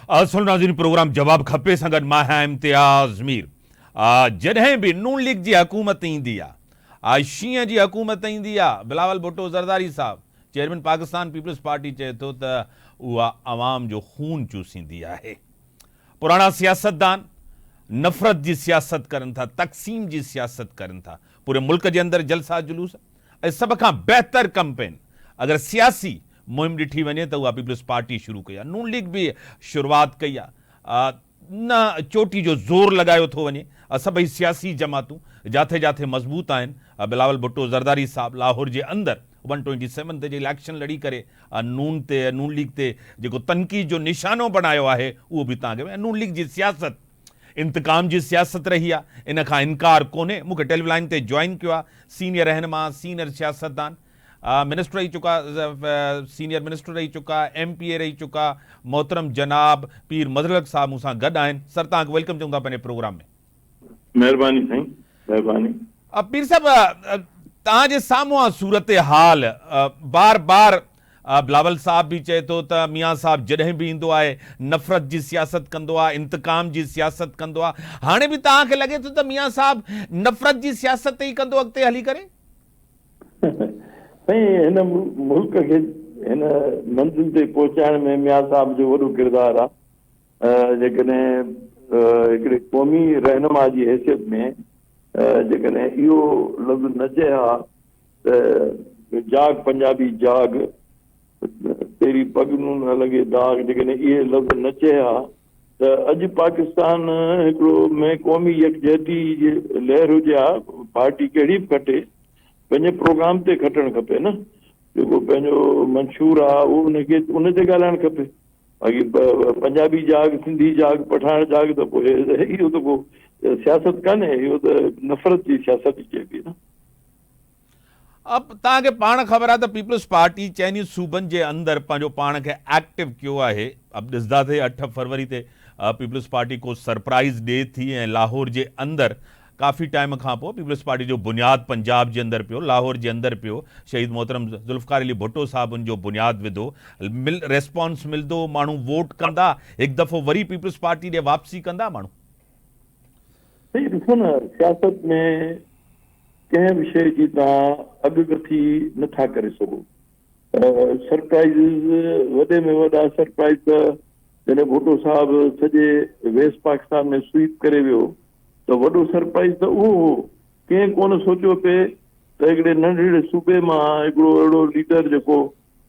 असुल नाज़रीन प्रोग्राम जवाब खपे संगत मां है इम्तियाज़ मीर। जॾहिं बि नून लीग जी हुकूमत ईंदी आहे, शींहं जी हुकूमत ईंदी आहे, बिलावल भुट्टो ज़रदारी साहब चेयरमैन पाकिस्तान पीपल्स पार्टी चए थो त उहा अवाम जो खून चूसींदी आहे। पुराणा सियासतदान नफ़रत जी सियासत करनि था, तक़सीम जी सियासत करनि था, पूरे मुल्क जे अंदरि जलसा जुलूस ऐं सभ खां बहितर कैंपेन अगरि सियासी मुहिम ॾिठी वञे त उहा पीपल्स पार्टी शुरू कई आहे। नून लीग बि शुरूआति कई आहे, न चोटी जो ज़ोर लॻायो थो वञे। सभई सियासी जमातूं जिथे जिथे मज़बूत आहिनि। बिलावल भुट्टो ज़रदारी साहब लाहौर जे अंदरि 127 ते जे इलेक्शन लड़ी करे नून लीग ते जेको तनक़ीद जो निशानो बनायो आहे उहो बि तव्हांखे। नून लीग जी सियासत इंतकाम जी सियासत रही आहे, इन खां इनकार कोन्हे। मूंखे टेलीविज़न ते ज्वाइन कियो आहे सीनियर रहनुमा, सीनियर सियासतदान, मिनिस्टर रही चुका, सीनियर मिनिस्टर रही चुका, MPA रही चुका, मोहतरम जनाब पीर मज़रक साहब मूंसां गॾु आहिनि। सर तव्हांखे वेलकम चऊं था पंहिंजे प्रोग्राम में। महिरबानी साईं, महिरबानी। पीर साहब तव्हांजे साम्हूं आहे सूरत हाल। बार बार बिलावल साहब भी चए थो त मियाँ साहब जॾहिं बि ईंदो आहे नफ़रत जी सियासत कंदो आहे, इंतकाम जी सियासत कंदो आहे। हाणे बि तव्हांखे लॻे थो त मियाँ साहब नफ़रत जी सियासत ई कंदो अॻिते हली करे? हिन मुल्क खे हिन मंज़िल ते पहुचाइण में मियाँ साहब जो वॾो किरदारु आहे। जेकॾहिं हिकिड़े क़ौमी रहनुमा जी हैसियत में जेकॾहिं इहो लफ़्ज़ न चए हा त जाग पंजाबी जाग, तेरी पग नूं न लॻे दाग, जेकॾहिं इहे लफ़्ज़ न चए हा त अॼु पाकिस्तान हिकिड़ो में क़ौमी यकजहती जी लहर हुजे हा। पार्टी कहिड़ी बि खटे पंहिंजे प्रोग्राम ते खटणु खपे न, जेको पंहिंजो मंशूर आहे उहो उनखे उन ते ॻाल्हाइणु खपे। बाक़ी पंजाबी जाग, सिंधी जाग, पठान जाग त पोइ इहो त को सियासत कान्हे, इहो त नफ़रत जी सियासत ई चइबी न। अब तव्हांखे पाण ख़बर आहे त पीपल्स पार्टी चइनी सूबनि जे अंदरि पंहिंजो पाण खे एक्टिव कयो आहे। अब ॾिसंदासीं 8 फरवरी ते पीपल्स पार्टी को सरप्राइज़ ॾिए थी ऐं लाहौर जे अंदरि काफ़ी टाइम खां पोइ पीपल्स पार्टी जो बुनियादु पंजाब जे अंदरि पियो, लाहौर जे अंदरि पियो। शहीद मोहतरम ज़ुल्फ़िकार अली भुट्टो साहब उनजो बुनियादु विधो, रेस्पॉन्स मिलंदो, माण्हू वोट कंदा, हिकु दफ़ो वरी पीपल्स पार्टी ॾे वापसी कंदा माण्हू। सही ॾिसो न, सियासत में कंहिं बि शइ जी तव्हां अॻकथी नथा करे सघो। सरप्राइज़ वॾे में वॾा सरप्राइज़ त जॾहिं भुट्टो साहिबु सॼे वेस्ट पाकिस्तान में स्वीप करे वियो त वॾो सरप्राइज़ त उहो हो। कंहिं कोन सोचियो पिए त हिकिड़े नंढड़े सूबे मां हिकिड़ो अहिड़ो लीडर जेको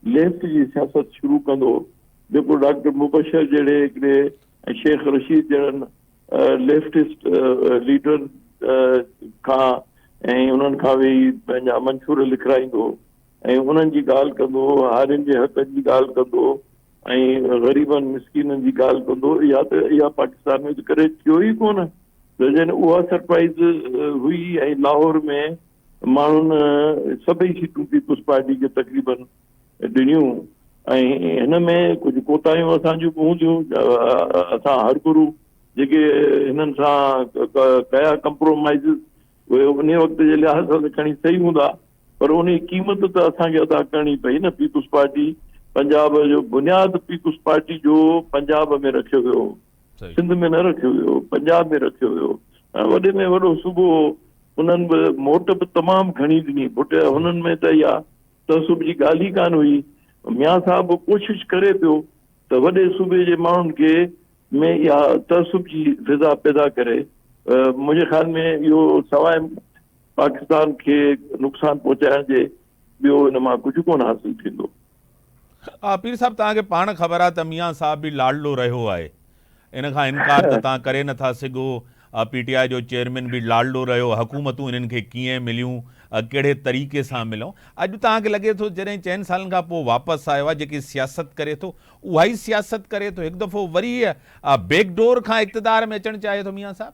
लेफ्ट जी सियासत शुरू कंदो, जेको डॉक्टर मुबशर जहिड़े हिकिड़े ऐं शेख रशीद जहिड़नि लेफ्टिस्ट लीडर खां ऐं उन्हनि खां वेही पंहिंजा मंशूर लिखाईंदो ऐं उन्हनि जी ॻाल्हि कंदो, हारियुनि जे हक़नि जी ॻाल्हि कंदो ऐं ग़रीबनि मिसकिननि जी ॻाल्हि कंदो। इहा पाकिस्तान में त करे थियो ई कोन। त जन उहा सरप्राइज़ हुई ऐं लाहौर में माण्हुनि सभई सीटूं पीपल्स पार्टी खे तक़रीबन ॾिनियूं ऐं हिन में कुझु कोताहियूं असांजूं बि हूंदियूं। असां हर गुरू जेके हिननि सां कया कंप्रोमाइज़ उहे उन वक़्त जे लिहाज़ सां खणी सही हूंदा, पर उन जी क़ीमत त असांखे अदा करणी पई न। पीपल्स पार्टी पंजाब जो बुनियादु पीपल्स पार्टी जो पंजाब में रखियो वियो, सिंध में न रखियो वियो, पंजाब में रखियो वियो। वॾे में वॾो सूबो उन्हनि बि मोट बि तमामु घणी ॾिनी। हुननि में त इहा तहसुब जी ॻाल्हि ई कान हुई। मियाँ साहिबु कोशिशि करे पियो त वॾे सूबे जे माण्हुनि खे में इहा तहसुब जी फिज़ा पैदा करे। मुंहिंजे ख़्याल में इहो सवाइ पाकिस्तान खे नुक़सानु पहुचाइण जे ॿियो हिन मां कुझु कोन हासिलु थींदो। पीर साहब तव्हांखे पाण ख़बर आहे त मियाँ साहब बि लाडलो रहियो आहे, इन खां इनकार त तव्हां करे नथा सघो। PTI जो चेयरमैन बि लाडलो रहियो, हुकूमतूं इन्हनि खे कीअं मिलियूं, कहिड़े तरीक़े सां मिलियूं। अॼु तव्हांखे लॻे थो जॾहिं 4 सालनि खां पोइ वापसि आयो आहे, जेकी सियासत करे थो उहा ई सियासत करे थो, हिकु दफ़ो वरी बैकडोर खां इक़्तिदार में अचणु चाहे थो मियाँ साहब?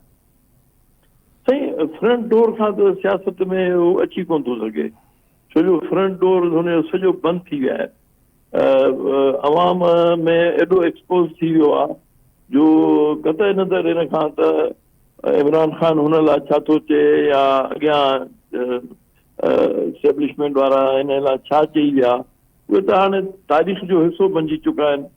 साईं, फ्रंट डोर खां त सियासत में उहो अची कोन थो सघे, छो जो फ्रंट डोर हुनजो सॼो बंदि थी वियो आहे। अवाम में एॾो एक्सपोज़ थी वियो आहे जो कतई नज़र हिन खां त इमरान ख़ान हुन लाइ छा थो चए या अॻियां एस्टेब्लिशमेंट वारा हिन लाइ छा चई विया, उहे त हाणे तारीख़ जो हिसो बणिजी चुका आहिनि।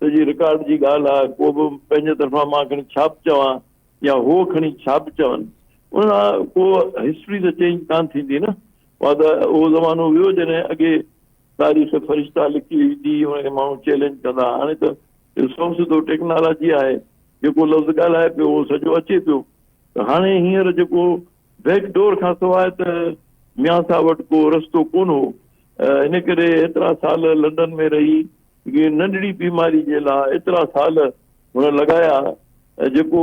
सॼी रिकॉर्ड जी ॻाल्हि आहे, को बि पंहिंजे तरफ़ां मां खणी छा बि चवां या हो खणी छा बि चवनि, उन को हिस्ट्री त चेंज कान थींदी न। उहा त उहो ज़मानो वियो जॾहिं अॻे तारीख़ फ़रिश्ता लिखी ईंदी, हुनखे माण्हू चैलेंज कंदा। हाणे त ॾिसो सिधो टेक्नोलॉजी आहे, जेको लफ़्ज़ ॻाल्हाए पियो उहो सॼो अचे पियो। त हाणे हींअर जेको बैकडोर खां सवाइ त मियां साहब वटि को रस्तो कोन हो। इन करे एतिरा साल लंडन में रही नंढड़ी बीमारी जे लाइ एतिरा साल हुन लॻाया, जेको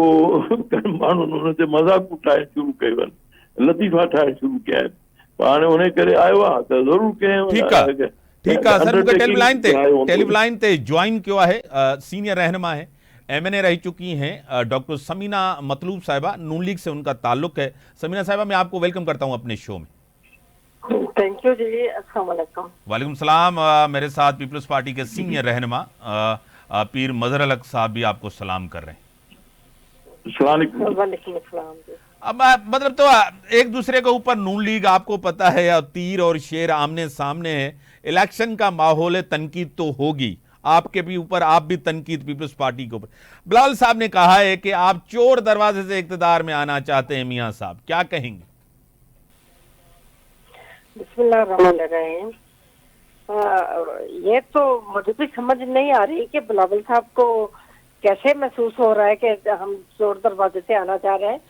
माण्हुनि हुन ते मज़ाक़ूं ठाहिण शुरू कयूं आहिनि, लतीफ़ा ठाहिण शुरू कया आहिनि। हाणे उन करे आयो आहे त ज़रूरु कंहिं ठीक है सर, मुझे अंडरटेकिंग टेलीलाइन ते ज्वाइन किया है सीनियर रहनुमा है, एमएनए रह चुकी हैं डॉक्टर समीना मतलूब साहिबा, नून लीग से उनका ताल्लुक है। समीना साहिबा, मैं आपको वेलकम करता हूं अपने शो में। थैंक यू जी, अस्सलाम वालेकुम। वालेकुम सलाम। मेरे साथ पीपल्स पार्टी के सीनियर रहनुमा पीर मजहर अल हक साहब भी आपको सलाम कर रहे हैं। वालेकुम अस्सलाम जी। अब मतलब तो एक दूसरे के ऊपर नून लीग, आपको पता है, या तीर और शेर आमने सामने है। इलेक्शन का माहौल है, तनकीद तो होगी, आपके भी ऊपर, आप भी तनकीद पीपल्स पार्टी के ऊपर। बिलावल साहब ने कहा है कि आप चोर दरवाजे से इक्तदार में आना चाहते हैं। मियां साहब क्या कहेंगे? बिस्मिल्लाहिर्रहमानिर्रहीम। ये तो मुझे भी समझ नहीं आ रही कि बिलावल साहब को कैसे महसूस हो रहा है कि हम चोर दरवाजे से आना चाह रहे हैं।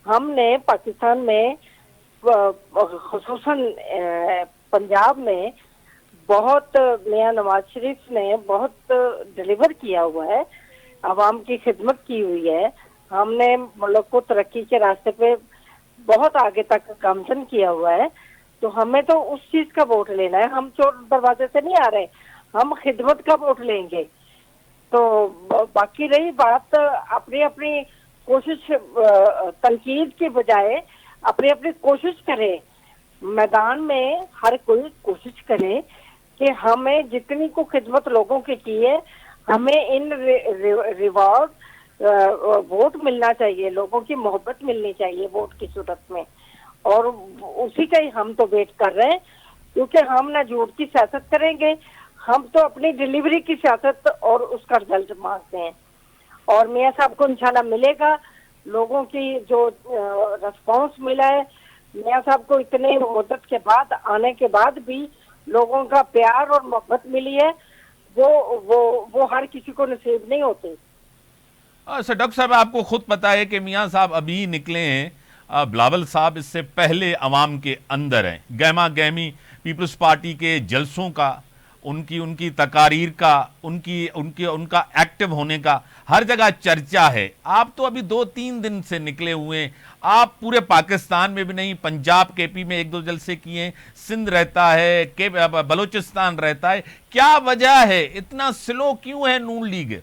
हमने पाकिस्तान में खुसूसन पंजाब में बहुत, मियां नवाज शरीफ ने बहुत डिलीवर किया हुआ है, आवाम की खिदमत की हुई है। हमने मुल्क को तरक्की के रास्ते पे बहुत आगे तक गामजन किया हुआ है। तो हमें तो उस चीज का वोट लेना है, हम चोर दरवाजे से नहीं आ रहे, हम खिदमत का वोट लेंगे। तो बाकी रही बात अपनी अपनी कोशिश, तनकीद के बजाय अपनी अपनी कोशिश करें, मैदान में हर कोई कोशिश करे कि हमें जितनी को खिदमत लोगों की की है, हमें इन रिवॉर्ड वोट मिलना चाहिए, लोगों की मोहब्बत मिलनी चाहिए वोट की सूरत में। और उसी का ही हम तो वेट कर रहे हैं, क्योंकि हम ना झूठ की सियासत करेंगे, हम तो अपनी डिलीवरी की सियासत और उसका रिजल्ट मांगते हैं। और मियां साहब को इंशाल्लाह मिलेगा। लोगों की जो रिस्पॉन्स मिला है, मियां साहब को इतने मुद्दत के बाद आने के बाद भी लोगों का प्यार और मोहब्बत मिली है, वो हर किसी को नसीब नहीं होती। सर डॉक्टर साहब, आपको खुद पता है कि मियां साहब अभी निकले हैं, बिलावल साहब इससे पहले अवाम के अंदर हैं, गहमा गहमी पीपल्स पार्टी के जलसों का, उनकी तकारीर का, उनका एक्टिव होने का हर जगह चर्चा है। आप तो अभी 2-3 दिन से निकले हुए हैं, आप पूरे पाकिस्तान में भी नहीं, पंजाब केपी में 1-2 जलसे किए, सिंध रहता है, के बलोचिस्तान रहता है, क्या वजह है, इतना स्लो क्यों है नून लीग?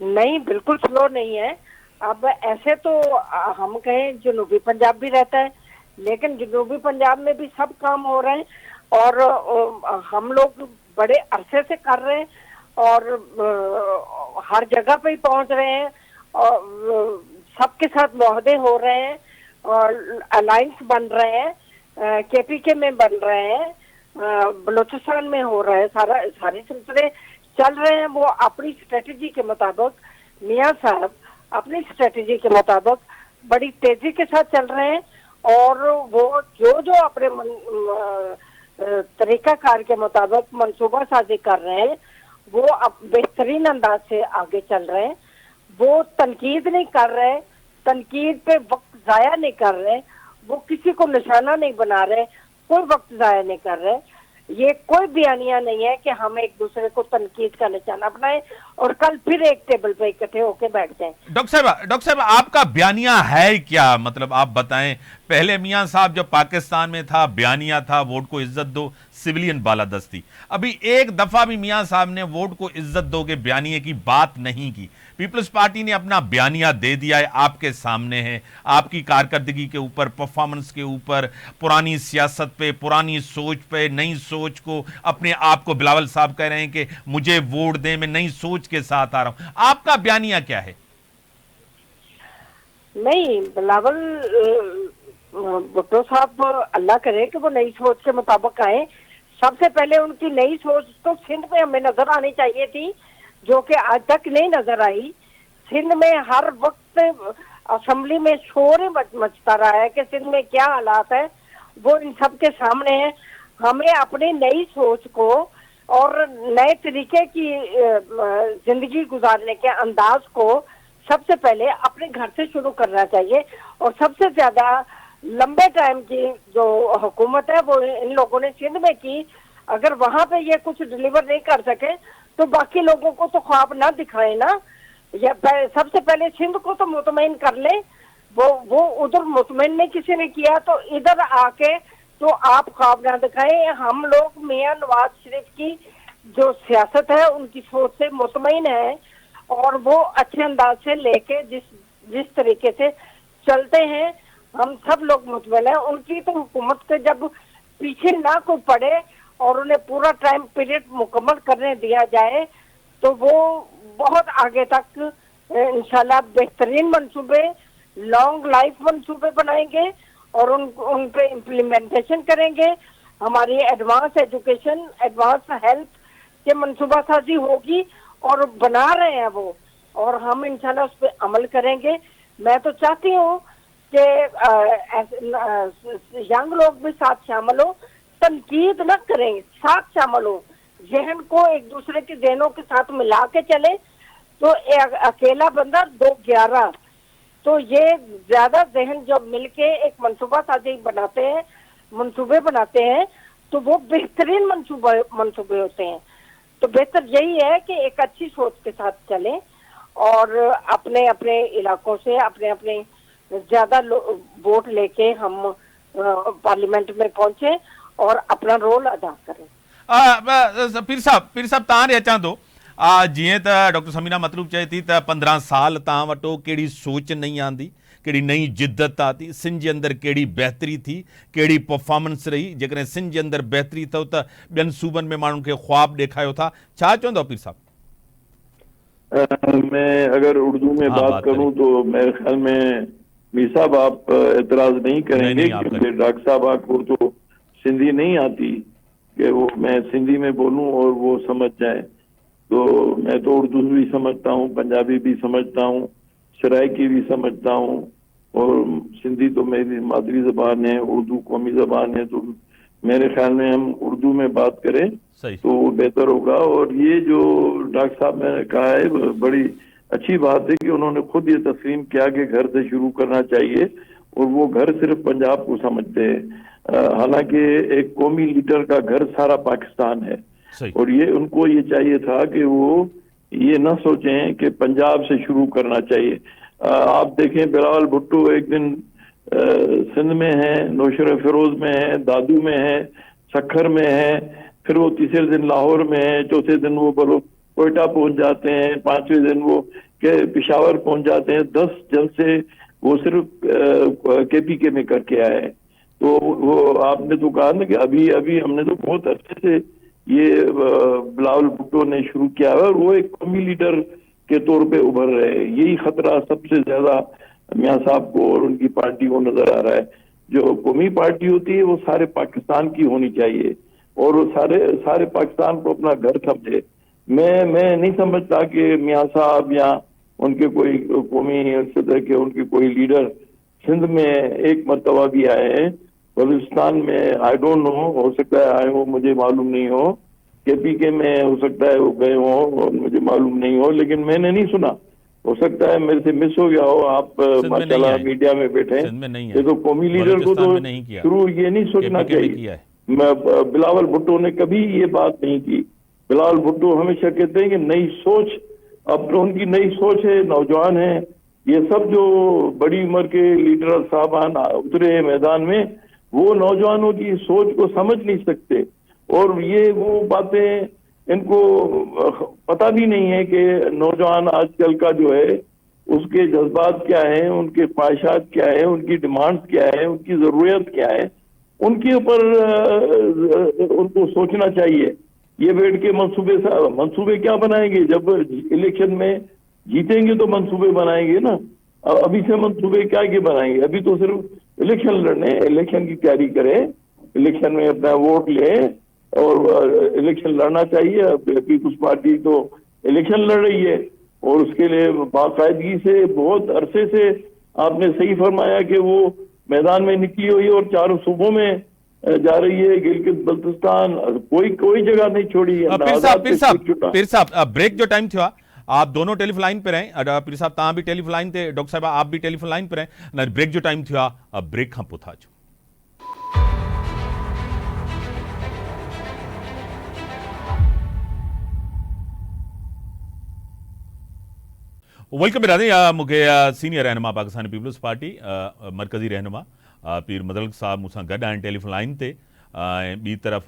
नहीं, बिल्कुल स्लो नहीं है। अब ऐसे तो हम कहें जनूबी पंजाब भी रहता है, लेकिन जनूबी पंजाब में भी सब काम हो रहे हैं और हम लोग बड़े अरसे से कर रहे हैं और हर जगह पे ही पहुंच रहे हैं और सबके साथ मुआहदे हो रहे हैं और अलायंस बन रहे हैं, केपीके में बन रहे हैं, बलूचिस्तान में हो रहा है, सारे सिलसिले चल रहे हैं। वो अपनी स्ट्रेटेजी के मुताबिक, मियां साहब अपनी स्ट्रेटेजी के मुताबिक बड़ी तेजी के साथ चल रहे हैं और वो जो अपने तरीकाकार के मुताबिक मंसूबा साजी कर रहे हैं, वो अब बेहतरीन अंदाज से आगे चल रहे हैं। वो तनकीद नहीं कर रहे, तनकीद पे वक्त जाया नहीं कर रहे, वो किसी को निशाना नहीं बना रहे, कोई वक्त जाया नहीं कर रहे। ये कोई बयानिया नहीं है कि हम एक दूसरे को तनकीद का निशाना बनाए और कल फिर एक टेबल पे इकट्ठे होकर बैठ जाएं। डॉक्टर साहब आपका बयानिया है क्या, मतलब आप बताएं। पहले मियां साहब जब पाकिस्तान में था, बयानिया था वोट को इज्जत दो, सिविलियन बालादस्ती। अभी एक दफा भी मियां साहब ने वोट को इज्जत दो के बयानिए की बात नहीं की। पीपल्स पार्टी ने अपना बयानिया दे दिया है, आपके सामने है, आपकी कारकर्दगी के ऊपर, परफॉर्मेंस के ऊपर, पुरानी सियासत पे, पुरानी सोच पे, नई सोच को, अपने आप को बिलावल साहब कह रहे हैं कि मुझे वोट दें, मैं नई सोच के साथ आ रहा हूं। आपका बयानिया क्या है? नहीं, बिलावल भुट्टो साहब अल्लाह करे कि वो नई सोच के मुताबिक आए। सबसे पहले उनकी नई सोच तो सिंध में हमें नजर आनी चाहिए थी, जो कि आज तक नहीं नजर आई। सिंध में हर वक्त असेंबली में शोर ही मचता रहा है कि सिंध में क्या हालात है, वो इन सब के सामने है। हमें अपनी नई सोच को और नए तरीके की जिंदगी गुजारने के अंदाज को सबसे पहले अपने घर से शुरू करना चाहिए। और सबसे ज्यादा लंबे टाइम की जो हुकूमत है वो इन लोगों ने सिंध में की। अगर वहां पे ये कुछ डिलीवर नहीं कर सके तो बाकी लोगों को तो ख्वाब ना दिखाए ना। सबसे पहले सिंध को तो मुतमईन कर ले। वो उधर मुतमईन नहीं किसी ने किया तो इधर आके तो आप ख्वाब ना दिखाएं। हम लोग मियां नवाज शरीफ की जो सियासत है उनकी सोच से मुतमईन है और वो अच्छे अंदाज से लेके जिस तरीके से चलते हैं हम सब लोग मुतमईन हैं। उनकी तो हुकूमत के जब पीछे ना कोई पड़े और उन्हें पूरा टाइम पीरियड मुकम्मल करने दिया जाए तो वो बहुत आगे तक इंशाल्लाह बेहतरीन मंसूबे, लॉन्ग लाइफ मंसूबे बनाएंगे और उन पे इम्प्लीमेंटेशन करेंगे। हमारी एडवांस एजुकेशन, एडवांस हेल्थ के मंसूबा साजी होगी और बना रहे हैं वो, और हम इंशाल्लाह उस पर अमल करेंगे। मैं तो चाहती हूँ कि यंग लोग भी साथ शामिल हो, तनकीद न करें, साथ शामिल हो, जहन को एक दूसरे के जहनों के साथ मिला के चले। तो अकेला बंदा 2-11, तो ये ज्यादा जहन जब मिलके एक मंसूबा साजी बनाते हैं, मंसूबे बनाते हैं तो वो बेहतरीन मंसूबे होते हैं। तो बेहतर यही है कि एक अच्छी सोच के साथ चलें और अपने अपने इलाकों से अपने अपने ज्यादा वोट लेके हम पार्लियामेंट में पहुंचे और अपना रोल अदा करें। पीर साहब तव्हां ॾे अचां थो। जीअं त डॉक्टर समीना मतलूब चए थी त 15 साल तव्हां वटो कहिड़ी सोच नई आंदी, कहिड़ी नई जिद्दत आती, सिंध जे अंदरि कहिड़ी बहितरी थी, कहिड़ी परफॉर्मेंस रही। जेकॾहिं सिंध जे अंदरि बहितरी अथव त ॿियनि सूबनि में माण्हुनि खे ख्वाब ॾेखारियो था। छा चवंदव पीर साहब? मैं अगर उर्दू में बात करूं तो मेरे ख्याल में मीर साहब आप एतराज नहीं करेंगे क्योंकि डॉक्टर साहब को तो सिंधी नहीं आती कि वो मैं सिंधी में बोलूं और वो समझ जाए। तो मैं तो उर्दू भी समझता हूँ, पंजाबी भी समझता हूँ, सराइकी भी समझता हूँ और सिंधी तो मेरी मादरी जबान है, उर्दू कौमी जबान है। तो मेरे ख्याल में हम उर्दू में बात करें तो वो बेहतर होगा। और ये जो डॉक्टर साहब ने कहा है बड़ी अच्छी बात है कि उन्होंने खुद ये तस्लीम किया कि घर से शुरू करना चाहिए और वो घर सिर्फ पंजाब को समझते हैं। हालांकि एक कौमी लीडर का घर सारा पाकिस्तान है और ये उनको ये चाहिए था कि वो ये ना सोचें कि पंजाब से शुरू करना चाहिए। आप देखें बिलावल भुट्टो एक दिन सिंध में है, नौशर फिरोज में है, दादू में है, सखर में है, फिर वो तीसरे दिन लाहौर में है, चौथे दिन वो कोयटा पहुंच जाते हैं, पांचवें दिन वो पिशावर पहुंच जाते हैं। 10 जलसे वो सिर्फ KPK में करके आए हैं। तो वो आपने तो कहा ना कि अभी अभी हमने तो बहुत अच्छे से ये बिलावल भुट्टो ने शुरू किया है और वो एक कौमी लीडर के तौर पे उभर रहे हैं। यही खतरा सबसे ज्यादा मियां साहब को और उनकी पार्टी को नजर आ रहा है। जो कौमी पार्टी होती है वो सारे पाकिस्तान की होनी चाहिए और वो सारे पाकिस्तान को अपना घर समझे। मैं नहीं समझता कि मियां साहब या उनके कोई कौमी सदर के उनके कोई लीडर सिंध में एक मरतबा भी आए हैं। बलूचिस्तान में आई डोंट नो, हो सकता है आए हो, मुझे मालूम नहीं हो। KPK में हो सकता है वो गए हो और मुझे मालूम नहीं हो, लेकिन मैंने नहीं सुना। हो सकता है मेरे से मिस हो गया हो। आप माशाल्लाह मीडिया में बैठे हैं तो कौमी लीडर को तो शुरू ये नहीं सोचना चाहिए। बिलावल भुट्टो ने कभी ये बात नहीं की। बिलावल भुट्टो हमेशा कहते हैं कि नई सोच, अब तो उनकी नई सोच है, नौजवान है। ये सब जो बड़ी उम्र के लीडर साहबान उतरे मैदान में वो नौजवानों की सोच को समझ नहीं सकते और ये वो बातें इनको पता भी नहीं है कि नौजवान आजकल का जो है उसके जज्बात क्या हैं, उनके ख्वाहिशात क्या है, उनकी डिमांड्स क्या है, उनकी जरूरत क्या है, उनके ऊपर उनको सोचना चाहिए। ये बैठ के मंसूबे क्या बनाएंगे? जब इलेक्शन में जीतेंगे तो मंसूबे बनाएंगे ना। अभी से मंसूबे क्या बनाएंगे? अभी तो सिर्फ इलेक्शन लड़ने, इलेक्शन की तैयारी करें, इलेक्शन में अपना वोट लें और इलेक्शन लड़ना चाहिए। पीपुल्स पार्टी तो इलेक्शन लड़ रही है और उसके लिए बाकायदगी से बहुत अरसे से आपने सही फरमाया कि वो मैदान में निकली हुई है और चारों सूबों में जा रही है। गिलगित बल्तिस्तान कोई जगह नहीं छोड़ी है। पीर साहब ब्रेक जो टाइम थियो आप दोनों टेलीफोन लाइन पे रहे। पीर साहब तव्हां भी टेलीफोन लाइन ते, डॉक्टर साहब आप भी टेलीफोन लाइन पे रहे। ब्रेक जो टाइम थियो ब्रेक खां पोइ था अचूं। वेलकम बिरादरी मूंखे सीनियर रहनुमा पाकिस्तानी पीपल्स पार्टी मरकज़ी रहनुमा पीर मदल साहब मूंसां गॾु आहिनि टेलीफोन लाइन ते। ॿी तरफ़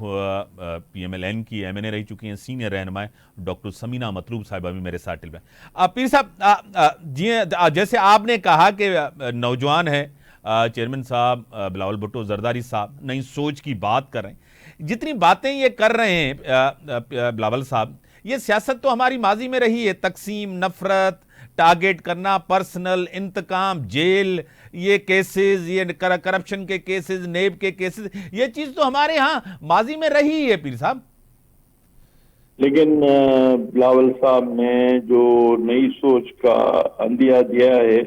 PMLN की MNA रही चुकी हैं सीनियर रहनुमा डॉक्टर समीना मतलूब साहिबा भी मेरे साथ टेलीफोन। पीर साहब जैसे आपने कहा कि नौजवान है चेयरमैन साहब बिलावल भुट्टो जरदारी साहब नई सोच की बात कर रहे हैं। जितनी बातें ये कर रहे हैं बिलावल साहब, ये सियासत तो हमारी माजी में रही है। तकसीम, नफरत, टारगेट करना, पर्सनल इंतकाम, जेल, ये केसेस, ये करप्शन के केसेस, नेब के केसेस, ये चीज तो हमारे यहाँ माजी में रही है पीर साहब। लेकिन बिलावल साहब ने जो नई सोच का अंदिया दिया है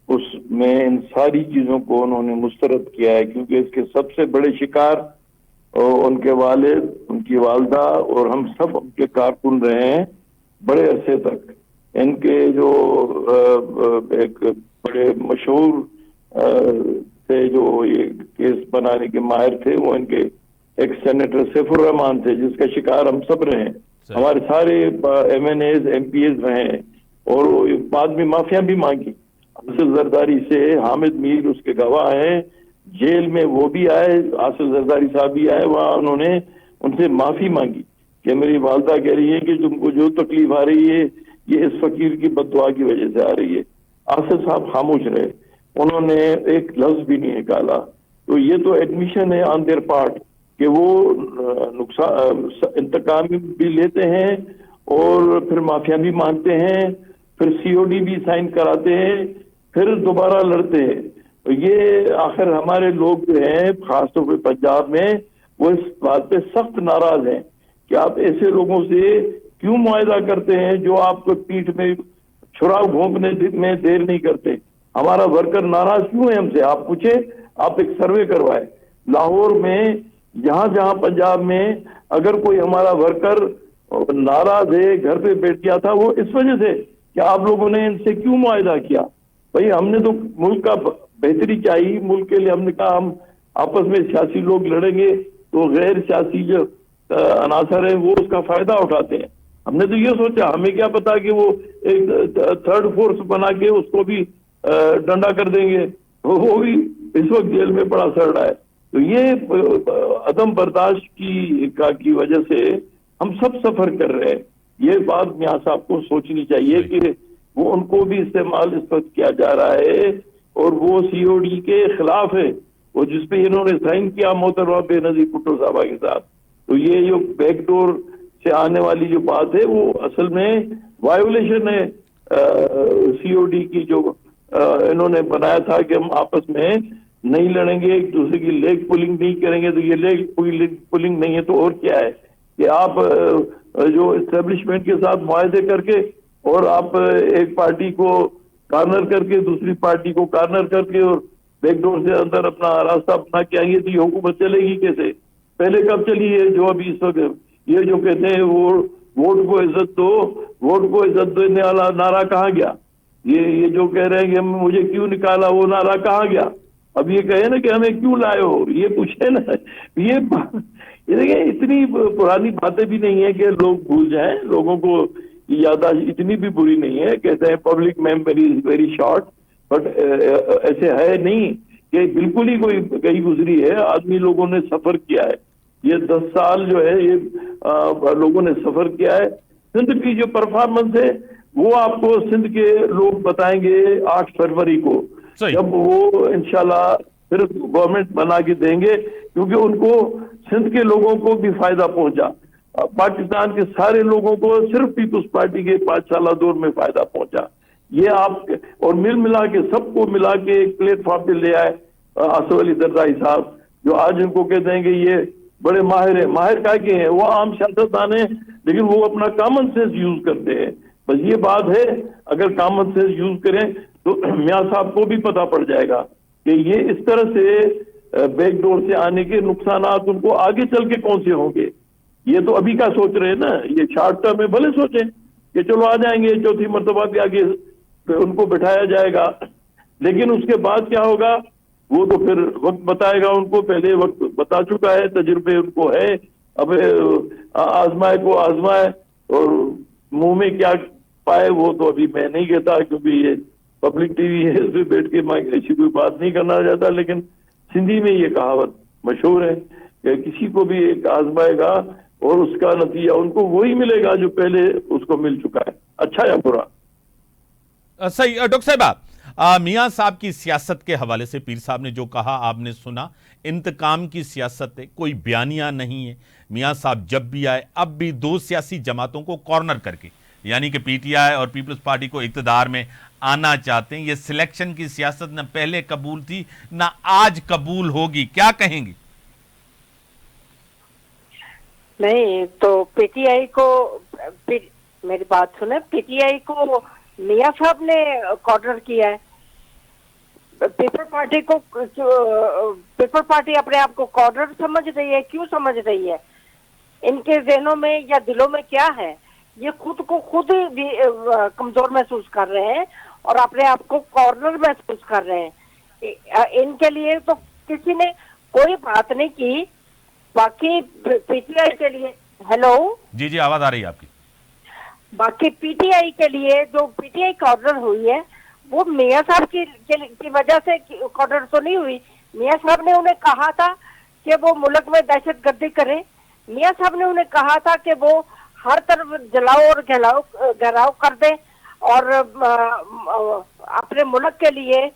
उसमें इन सारी चीजों को उन्होंने मुस्तरद किया है, क्योंकि इसके सबसे बड़े शिकार उनके वालिद, उनकी वालदा और हम सब उनके कारकुन रहे हैं बड़े अरसे तक। इनके जो एक बड़े मशहूर थे जो ये केस बनाने के माहिर थे, वो इनके एक सेनेटर सैफुर रहमान थे, जिसका शिकार हम सब रहे हैं। हमारे सारे MNAs MPs रहे हैं और बाद में माफिया भी मांगी आसिफ जरदारी से। हामिद मीर उसके गवाह हैं, जेल में वो भी आए, आसिफ जरदारी साहब भी आए, वहां उन्होंने उनसे माफी मांगी कि मेरी वालदा कह रही है कि तुमको जो तकलीफ आ रही है ये इस फकीर की बददुआ की वजह से आ रही है। आसिफ साहब खामोश रहे, उन्होंने एक लफ्ज भी नहीं निकाला। तो ये तो एडमिशन है ऑन देयर पार्ट कि वो नुकसान इंतकाम भी लेते हैं और फिर माफिया भी मानते हैं, फिर COD भी साइन कराते हैं, फिर दोबारा लड़ते हैं। तो ये आखिर हमारे लोग जो हैं खासतौर पर पंजाब में, वो इस बात पे सख्त नाराज हैं कि आप ऐसे लोगों से क्यों मुआहदा करते हैं जो आपको पीठ में छुरा घोंपने में देर नहीं करते। हमारा वर्कर नाराज क्यों है हमसे, आप पूछे, आप एक सर्वे करवाए लाहौर में, जहां जहां पंजाब में अगर कोई हमारा वर्कर नाराज है, घर पे बैठ गया था, वो इस वजह से कि आप लोगों ने इनसे क्यों मुआहदा किया। भाई हमने तो मुल्क का बेहतरी चाहिए, मुल्क के लिए हमने कहा हम आपस में सियासी लोग लड़ेंगे तो गैर सियासी जो अनासर है वो उसका फायदा उठाते हैं। हमने तो ये सोचा, हमें क्या पता कि वो एक थर्ड फोर्स बना के उसको भी डंडा कर देंगे, वो भी इस वक्त जेल में पड़ा सड़ रहा है। तो ये अदम बर्दाश्त की वजह से हम सब सफर कर रहे हैं। ये बात मियां साहब को सोचनी चाहिए कि वो उनको भी इस्तेमाल इस वक्त किया जा रहा है और वो COD के खिलाफ है, वो जिसपे इन्होंने साइन किया मोहतरमा बेनजीर भुट्टो साहबा के साथ। तो ये जो बैकडोर से आने वाली जो बात है वो असल में वायोलेशन है COD की, जो इन्होंने बनाया था कि हम आपस में नहीं लड़ेंगे, एक दूसरे की लेग पुलिंग नहीं करेंगे। तो ये लेग पुलिंग नहीं है तो और क्या है कि आप जो एस्टेब्लिशमेंट के साथ मुआहदे करके और आप एक पार्टी को कार्नर करके दूसरी पार्टी को कार्नर करके और बैकडोर से अंदर अपना रास्ता अपना के आएंगे, तो ये हुकूमत चलेगी कैसे। पहले कब चली है जो अभी इस वक्त ये जो कहते हैं वो वोट को इज्जत दो, वोट को इज्जत देने वाला नारा कहाँ गया। ये जो कह रहे हैं कि मुझे क्यों निकाला, वो नारा कहाँ गया। अब ये कहे ना कि हमें क्यों लाए हो, ये पूछे ना। ये देखिए इतनी पुरानी बातें भी नहीं है कि लोग भूल जाएं, लोगों को याददाश्त इतनी भी बुरी नहीं है। कहते हैं public memory is very short, but ऐसे है नहीं कि बिल्कुल ही कोई कहीं गुजरी है। आदमी लोगों ने सफर किया है, ये 10 साल जो है ये लोगों ने सफर किया है। सिंध की जो परफॉर्मेंस है वो आपको सिंध के लोग बताएंगे 8 फरवरी को, जब वो इंशाल्लाह फिर गवर्नमेंट बना के देंगे, क्योंकि उनको सिंध के लोगों को भी फायदा पहुंचा। पाकिस्तान के सारे लोगों को सिर्फ पीपुल्स पार्टी के 5 साल दौर में फायदा पहुंचा। ये आप और मिला के सबको मिला के एक प्लेटफॉर्म पे ले आए आसिफ अली जरदारी साहब, जो आज इनको कहते हैं कि ये बड़े माहिर है, माहिर का के हैं, वो आम सियासतदान है, लेकिन वो अपना कॉमन सेंस यूज करते हैं। बस ये बात है, अगर कॉमन सेंस यूज करें तो मियाँ साहब को भी पता पड़ जाएगा कि ये इस तरह से बैकडोर से आने के नुकसानात उनको आगे चल के कौन से होंगे। ये तो अभी का सोच रहे हैं ना, ये शॉर्ट टर्म में भले सोचें कि चलो आ जाएंगे, चौथी मर्तबा भी आगे उनको बिठाया जाएगा, लेकिन उसके बाद क्या होगा वो तो फिर वक्त बताएगा उनको। पहले वक्त बता चुका है, तजुर्बे उनको है। अब आजमाए को आजमाए और मुंह में क्या पाए वो तो अभी मैं नहीं कहता, क्योंकि ये पब्लिक टीवी है, इसमें बैठ के मैं ऐसी कोई बात नहीं करना चाहता। लेकिन सिंधी में ये कहावत मशहूर है कि किसी को भी एक आजमाएगा और उसका नतीजा उनको वही मिलेगा जो पहले उसको मिल चुका है, अच्छा या बुरा। सही। डॉक्टर साहब, मियाँ साहब की सियासत के हवाले से पीर साहब ने जो कहा आपने सुना, इंतकाम की सियासत है, कोई बयानिया नहीं है। मियाँ साहब जब भी आए अब भी दो सियासी जमातों को कॉर्नर करके, यानी कि पीटीआई और पीपल्स पार्टी को इक़्तिदार में आना चाहते हैं। ये सिलेक्शन की सियासत न पहले कबूल थी ना आज कबूल होगी, क्या कहेंगी? नहीं तो पीटीआई को, मेरी बात सुने, पीटीआई को मियाँ साहब ने कॉर्नर किया है। पीपल पार्टी को, पीपल पार्टी अपने आप को कॉर्नर समझ रही है। क्यों समझ रही है? इनके जहनों में या दिलों में क्या है, ये खुद को खुद भी कमजोर महसूस कर रहे हैं और अपने आप को कॉर्नर महसूस कर रहे हैं। इनके लिए तो किसी ने कोई बात नहीं की। बाकी पीटीआई के लिए, हेलो जी जी, आवाज आ रही है आपकी। बाकी पीटीआई के लिए जो पीटीआई कॉर्नर हुई है वो मियाँ साहब की वजह से कॉर्नर तो नहीं हुई। मियाँ साहब ने उन्हें कहा था कि वो मुल्क में दहशतगर्दी करें। मियाँ साहब ने उन्हें कहा था कि वो हर तरफ जलाओ और घेराव कर दें और अपने मुल्क के लिए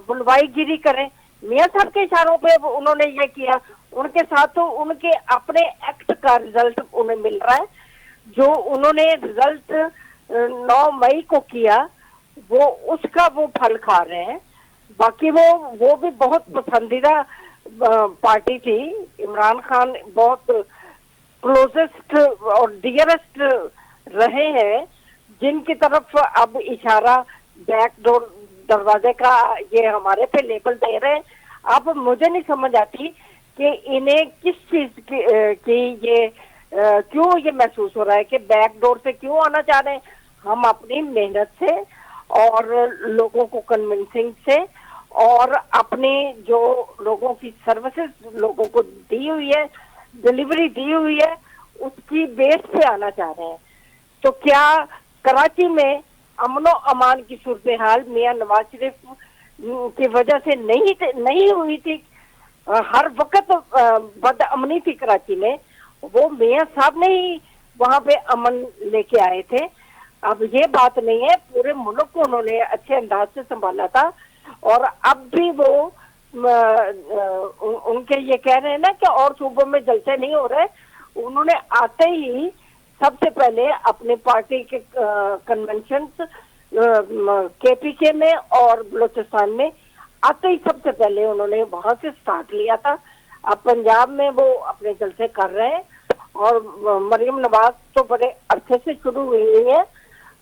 बुलवाईगिरी करें। मियाँ साहब के इशारों पे उन्होंने ये किया। उनके साथ तो उनके अपने एक्ट का रिजल्ट उन्हें मिल रहा है। जो उन्होंने रिजल्ट 9 मई को किया वो उसका वो फल खा रहे हैं। बाकी वो भी बहुत पसंदीदा पार्टी थी। इमरान खान बहुत क्लोजेस्ट और डियरेस्ट रहे हैं, जिनकी तरफ अब इशारा बैकडोर दरवाजे का ये हमारे पे लेबल दे रहे हैं। अब मुझे नहीं समझ आती कि इन्हें किस चीज की ये क्यों ये महसूस हो रहा है कि बैकडोर से क्यों आना चाह रहे हैं। हम अपनी मेहनत से और लोगों को कन्विंसिंग से और अपनी जो लोगों की सर्विसेज लोगों को दी हुई है, डिलीवरी दी हुई है, उसकी बेस पे आना चाह रहे हैं। तो क्या कराची में अमनो अमान की सूरत हाल मियां नवाज शरीफ की वजह से नहीं हुई थी? हर वक्त बदअमनी थी कराची में, वो मियां साहब ने ही वहां पे अमन लेके आए थे। अब ये बात नहीं है, पूरे मुल्क को उन्होंने अच्छे अंदाज से संभाला था। और अब भी वो उनके ये कह रहे हैं ना कि और सूबों में जलसे नहीं हो रहे। उन्होंने आते ही सबसे पहले अपने पार्टी के कन्वेंशन केपीके में और बलूचिस्तान में आते ही सबसे पहले उन्होंने वहां से स्टार्ट लिया था। अब पंजाब में वो अपने जलसे कर रहे हैं और मरियम नवाज तो बड़े अच्छे से शुरू हुई है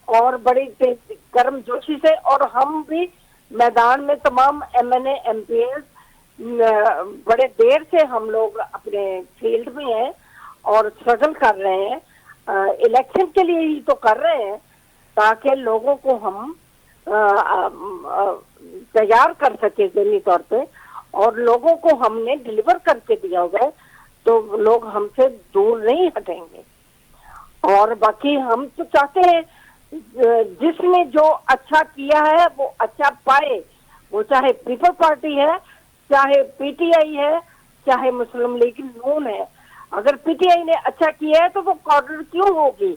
और बड़ी गर्म जोशी से। और हम भी मैदान में तमाम एमएनए एमपीएस बड़े देर से हम लोग अपने फील्ड में हैं और स्ट्रगल कर रहे हैं। इलेक्शन के लिए ही तो कर रहे हैं ताकि लोगों को हम तैयार कर सके ज़हनी तौर पे, और लोगों को हमने डिलीवर करके दिया हुआ है तो लोग हमसे दूर नहीं हटेंगे। और बाकी हम तो चाहते हैं जिसने जो अच्छा किया है वो अच्छा पाए, वो चाहे पीपल पार्टी है, चाहे पीटीआई है, चाहे मुस्लिम लीग नून है। अगर पीटीआई ने अच्छा किया है तो वो कॉर्नर क्यों होगी?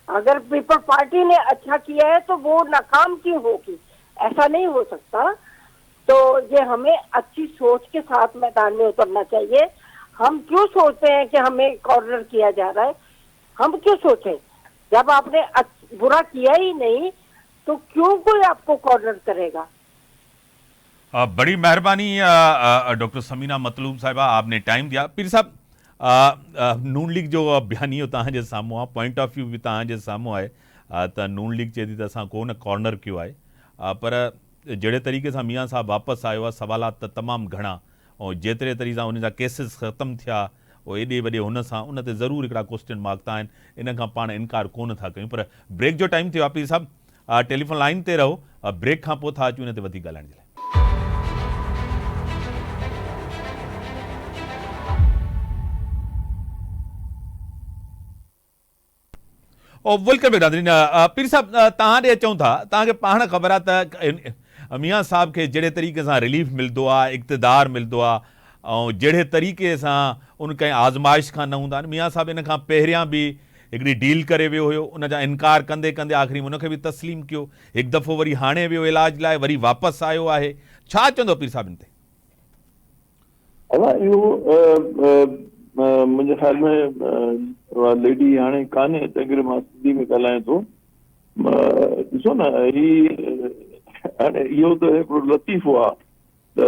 अगर पीपल पार्टी ने अच्छा किया है तो वो नाकाम क्यों होगी? ऐसा नहीं हो सकता। तो ये हमें अच्छी सोच के साथ मैदान में उतरना चाहिए। हम क्यों सोचते हैं कि हमें कॉर्नर किया जा रहा है? हम क्यों सोचें? जब आपने बुरा किया ही नहीं तो क्यों कोई आपको कॉर्नर करेगा? बड़ी मेहरबानी डॉक्टर समीना मतलूब साहिबा, आपने टाइम दिया। पीर साहब, नून लीग जो बयानियो तव्हांजे साम्हूं आहे, पॉइंट ऑफ व्यू बि तव्हांजे साम्हूं आहे, त नून लीग चए थी त असां कोन कॉर्नर कयो आहे, पर जहिड़े तरीक़े सां मियां साहब वापसि आयो आहे, सवालात त तमामु घणा, ऐं जेतिरे तरीक़े सां उन जा केसिस ख़तमु थिया उहो एॾे वॾे हुन सां, उन ते ज़रूरु हिकिड़ा क्वेश्चन मार्क त आहिनि, इन खां पाण इनकार कोन था कयूं। पर ब्रेक जो टाइम थियो आहे पीर साहब, टेलीफोन लाइन ते रहो, ब्रेक खां पोइ था अचूं इन ते वधीक ॻाल्हाइण जे लाइ। वेलकम बेरादरीन। पीर साहब, तव्हां ॾे अचूं था, तव्हांखे पाण ख़बर आहे त मियां साहब खे जहिड़े तरीक़े सां रिलीफ मिलंदो आहे, इक़्तिदार मिलंदो आहे, ऐं जहिड़े तरीक़े सां उन कंहिं आज़माइश खां न हूंदा आहिनि। मियां साहब इन खां पहिरियां बि हिकिड़ी डील करे वियो हुयो, उन जा इनकार कंदे कंदे आख़िरी में उनखे बि तस्लीम कयो, हिकु दफ़ो वरी हाणे वियो इलाज लाइ, वरी वापसि आयो आहे। छा चवंदो पीर साहब इन ते? इहो मुंहिंजे ख़्याल में लेडी हाणे कान्हे, तंहिं करे मां सिंधी में ॻाल्हायां थो। ॾिसो न, हाणे इहो त हिकिड़ो लतीफ़ो आहे त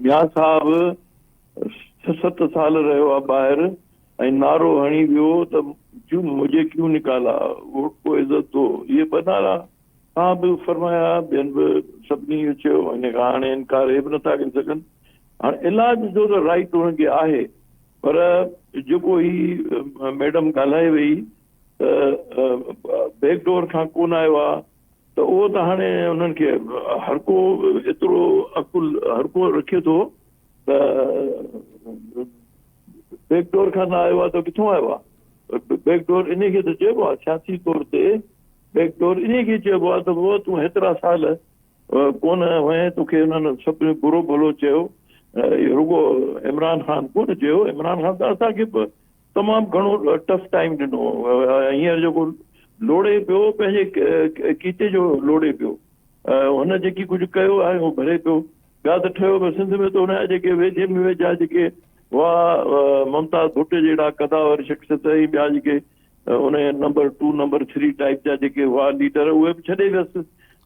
मियां साहब 6-7 साल रहियो आहे ॿाहिरि ऐं नारो हणी वियो त मुझे क्यों निकाला, वोट को इज़त दो, इहे ॿ नारा तव्हां बि फरमाया, ॿियनि बि सभिनी इहो चयो, इन खां हाणे इनकार हे बि नथा करे सघनि। हाणे इलाज जो त राइट हुनखे आहे, पर जेको ही मैडम ॻाल्हाए वई त बैकडोर खां कोन आयो आहे, त उहो त हाणे उन्हनि खे हर को एतिरो अकुल हर को रखे थो त बैकडोर खां न आयो आहे त किथां आयो आहे? बैकडोर इन खे त चइबो आहे सियासी तौर ते, बैकडोर इन खे चइबो आहे त उहो तूं हेतिरा साल कोन वएं, तोखे हुननि सभिनी बुरो भलो चयो, रुगो इमरान ख़ान कोन चयो, इमरान ख़ान त असांखे तमामु घणो टफ टाइम ॾिनो, हींअर जेको लोड़े पियो, पंहिंजे कीचे जो लोड़े पियो, हुन जेकी कुझु कयो आहे उहो भरे पियो। ॿिया त ठहियो पियो सिंध में, त हुनजा जेके वेझे में वेझा जेके हुआ ममताज़ भुट्टो जहिड़ा कदावर शख़्सियत ऐं ॿिया जेके हुन नंबर 2 नंबर 3 टाइप जा जेके हुआ लीडर, उहे बि छॾे वियसि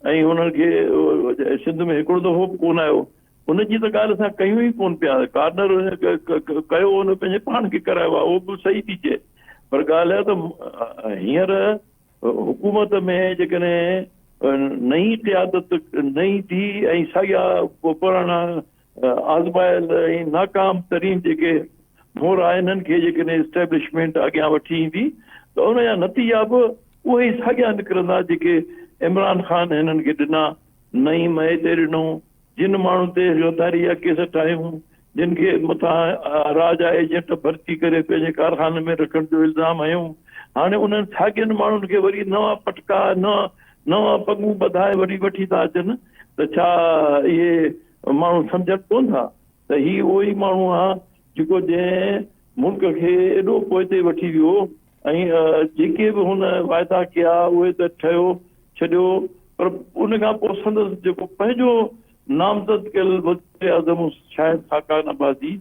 ऐं हुननि खे सिंध में हिकिड़ो दफ़ो बि कोन आयो। हुनजी त ॻाल्हि असां कयूं ई कोन पिया, कार्नर कयो हुन पंहिंजे पाण खे करायो आहे, उहो बि सही थी चए, पर ॻाल्हि आहे त हींअर हुकूमत में जेकॾहिं नई क़यादत नई थी ऐं साॻिया पुराणा आज़मायल ऐं नाकाम तरीन जेके मोर आहे, हिननि खे जेकॾहिं इस्टेब्लिशमेंट अॻियां वठी ईंदी त हुनजा नतीजा बि उहे ई साॻिया निकिरंदा जेके इमरान ख़ान हिननि खे ॾिना। नई मए ते ॾिनो, जिन माण्हुनि ते गिरफ़्तारी जा केस ठाहियूं, जिन खे मथां राजा एजेंट भर्ती करे पंहिंजे कारखाने में रखण जो इल्ज़ाम हयूं, हाणे उन्हनि साॻियनि माण्हुनि खे वरी नवां पटका नवां पगूं ॿधाए वरी वठी था अचनि, त छा इहे माण्हू सम्झनि कोन था त हीउ उहो ई माण्हू आहे जेको जंहिं मुल्क खे एॾो पोइते वठी वियो ऐं जेके बि हुन वाइदा कया उहे त ठहियो छॾियो, पर उन खां पोइ संदसि जेको पंहिंजो नामज़द कयल वज़ीर आज़म शायदि साकान अब्बासी,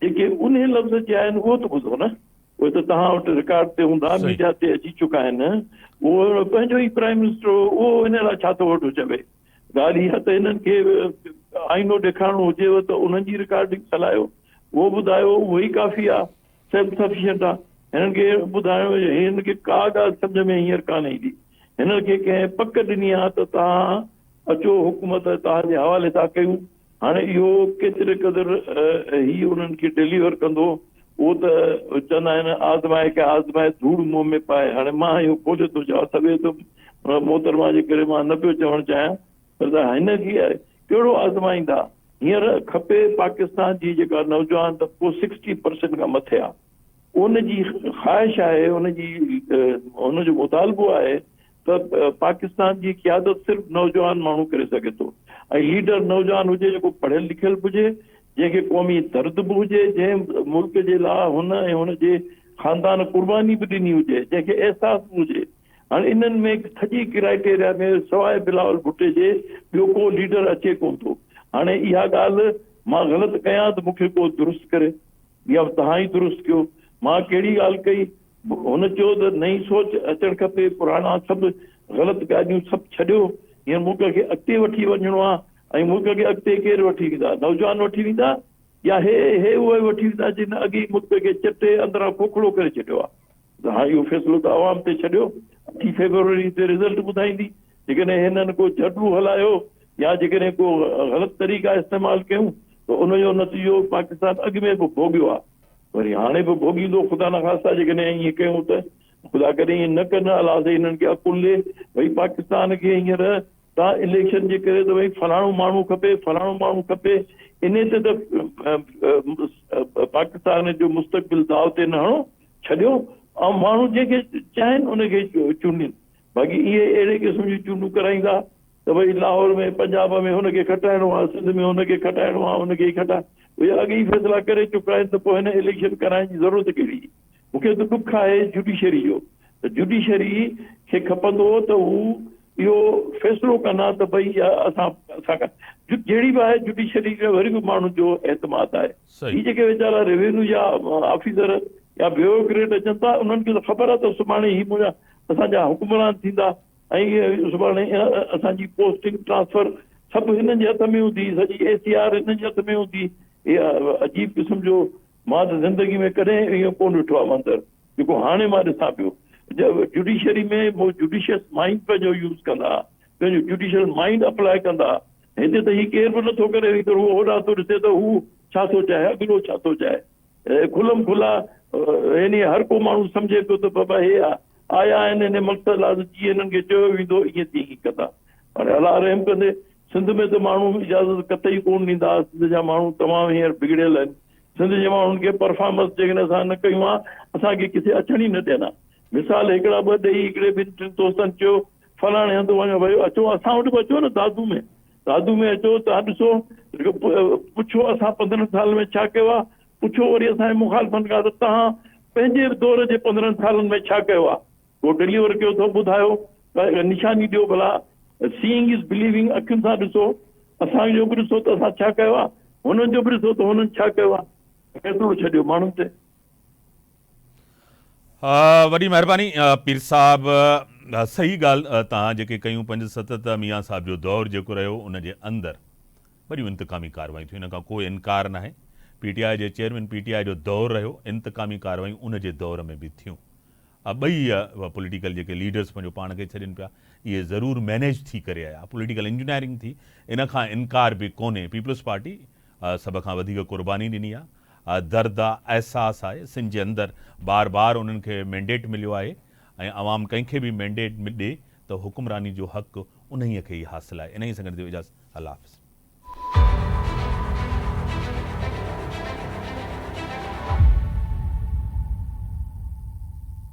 जेके उन लफ़्ज़ चया आहिनि उहो त ॿुधो न, उहे त तव्हां वटि रिकॉर्ड ते हूंदा, मीडिया ते अची चुका आहिनि, उहो पंहिंजो ई प्राइम मिनिस्टर, उहो हिन लाइ छा थो वठो चवे। ॻाल्हि इहा त हिननि खे आईनो ॾेखारिणो हुजेव त उन्हनि जी रिकॉर्डिंग हलायो, उहो ॿुधायो, उहो ई काफ़ी आहे, सेल्फ सफिशिएंट आहे। हिननि खे ॿुधाइणो, हिन खे का ॻाल्हि सम्झ में हींअर कान ईंदी, हिननि खे कंहिं पक ॾिनी आहे त तव्हां अचो हुकूमत तव्हांजे हवाले था कयूं। हाणे इहो केतिरे क़दुरु हीउ उन्हनि खे डिलीवर कंदो, उहो त चवंदा आहिनि आज़माए के आज़माए धूड़ मुंहं में पाए। हाणे मां इहो खोले थो चवां, सभे त मोहतरमा जे करे मां न पियो चवणु चाहियां, पर हिन खे कहिड़ो आज़माईंदा? हींअर खपे पाकिस्तान जी जेका नौजवान त पोइ 60% खां मथे आहे, उनजी ख़्वाहिश आहे, हुनजो मुतालबो आहे त पाकिस्तान जी क़यादत सिर्फ़ु नौजवान माण्हू करे सघे थो, ऐं लीडर नौजवान हुजे जेको पढ़ियल लिखियल बि हुजे, जंहिंखे क़ौमी दर्द बि हुजे, जंहिं मुल्क जे लाइ हुन ऐं हुनजे ख़ानदान कुर्बानी बि ॾिनी हुजे, जंहिंखे अहसास बि हुजे। हाणे इन्हनि में सॼी क्राइटेरिया में सवाइ बिलावल भुट्टे जे ॿियो को लीडर अचे कोन थो। हाणे इहा ॻाल्हि मां ग़लति कयां त मूंखे को दुरुस्त करे, या तव्हां ई दुरुस्त कयो। मां कहिड़ी ॻाल्हि कई? हुन चयो त नई सोच अचणु खपे, पुराणा सभु ग़लति ॻाल्हियूं सभु छॾियो, हींअर मुल्क खे अॻिते वठी वञिणो आहे, ऐं मुल्क खे अॻिते केरु वठी वेंदा? नौजवान वठी वेंदा या हे उहे वठी वेंदा जिन अॻी मुल्क खे चटे अंदरां खोखड़ो करे छॾियो आहे? त हाणे इहो फ़ैसिलो त आवाम ते छॾियो, 8 फेबरवरी ते रिज़ल्ट ॿुधाईंदी। जेकॾहिं हिननि को झटू हलायो या जेकॾहिं को ग़लति तरीक़ा इस्तेमालु कयूं त उनजो नतीजो पाकिस्तान अॻु में बि भोॻियो आहे, वरी हाणे बि भोॻींदो ख़ुदा न ख़ास्ता जेकॾहिं ईअं कयूं त। ख़ुदा करे ईअं न कनि, अलाह साईं हिननि खे अकुल ॾे। भई पाकिस्तान खे हींअर तव्हां इलेक्शन जे करे त भई फलाणो माण्हू खपे, फलाणो माण्हू खपे, इन ते त पाकिस्तान जो मुस्तक़बिल दाव ते न हणो, छॾियो ऐं माण्हू जंहिंखे चाहिनि उनखे चूंडनि। बाक़ी इहे अहिड़े क़िस्म जूं चूंडूं कराईंदा त भई लाहौर में पंजाब में हुनखे खटाइणो आहे, सिंध में हुनखे खटाइणो आहे, हुनखे ई खटा, उहे अॻे ई फ़ैसिला करे चुका आहिनि त पोइ हिन इलेक्शन कराइण जी ज़रूरत कहिड़ी? मूंखे त ॾुख आहे जुडिशरी जो, त जुडिशरी खे खपंदो त हू इहो फ़ैसिलो कंदा त भई असां जहिड़ी बि आहे जुडिशरी जो वरी बि माण्हुनि जो एतमाद आहे। ही जेके वीचारा रेवेन्यू जा ऑफिसर या ब्यूरोक्रेट अचनि था, उन्हनि खे त ख़बर आहे त सुभाणे ही मुंहिंजा असांजा हुकुमरान थींदा ऐं सुभाणे असांजी पोस्टिंग ट्रांसफर सभु हिननि जे हथ में हूंदी, सॼी ACR हिननि जे हथ में हूंदी। इहा अजीब क़िस्म जो मां त ज़िंदगी में कॾहिं इहो कोन ॾिठो आहे मंदरु जेको हाणे मां ॾिसां पियो। जुडिशरी में उहो जुडिशियस माइंड पंहिंजो यूज़ कंदा, पंहिंजो जुडिशियल माइंड अप्लाई कंदा। हिते त ही केर बि नथो करे, त उहो होॾां थो ॾिसे त हू छा थो चाहे, अॻिलो छा थो चाहे। खुलम खुला यानी हर को माण्हू सम्झे पियो त बाबा हे आया आहिनि हिन मक़सद लाइ, जीअं हिननि खे चयो वेंदो ईअं तीअं कंदा। हाणे अलाह रहम कंदे सिंध में त माण्हू इजाज़त कतई कोन ॾींदा, सिंध जा माण्हू तमामु हींअर बिगड़ियल आहिनि। सिंध जे माण्हुनि खे परफॉर्मेंस जेकॾहिं असां न कयूं आहे, असांखे किथे अचण ई न ॾियनि। मिसाल हिकिड़ा ॿ ॾेई हिकिड़े ॿिनि टिनि दोस्तनि चयो फलाणे हंधि वञो, भई अचो असां वटि बि अचो न, दादू में अचो, तव्हां ॾिसो पुछो असां 15 साल में छा कयो आहे, पुछो वरी असांजे मुखालफ़नि खां त तव्हां पंहिंजे दौर जे 15 सालनि में छा कयो आहे, उहो डिलीवर कयो अथव, ॿुधायो, निशानी ॾियो भला। सीइंग इज़ बिलीविंग, अखियुनि सां ॾिसो, असांजो बि ॾिसो त असां छा कयो आहे, हुननि जो बि ॾिसो त हुननि छा कयो आहे, फ़ैसिलो छॾियो माण्हुनि ते। वॾी महिरबानी पीर साहब, सही ॻाल्हि तव्हां जेके कयूं 5-7 मियां साहिब जो दौरु जेको रहियो उनजे अंदरि वॾियूं इंतकामी कार्रवायूं थियूं, इन खां कोई इनकार न आहे। PTI जे चेयरमैन PTI जो दौरु रहियो, इंतकामी कार्रवायूं उनजे दौर में बि थियूं। ॿई पॉलिटिकल जेके लीडर्स पंहिंजो पाण खे छॾनि पिया, इहे ज़रूरु मैनेज थी करे आया, पॉलिटिकल इंजीनियरिंग थी, इन खां इनकार बि कोन्हे। पीपल्स पार्टी सभ खां वधीक क़ुर्बानी ॾिनी आहे, दर्द आहे, एहसासु आहे। सिंध जे अंदरि बार बार उन्हनि खे मैंडेट मिलियो आहे ऐं अवाम कंहिंखे बि मैंडेट ॾे त हुकुमरानी जो हक़ु उन्हीअ खे ई हासिलु आहे। इन ई सां गॾु इजाज़त, अल्लाह हाफ़िज़।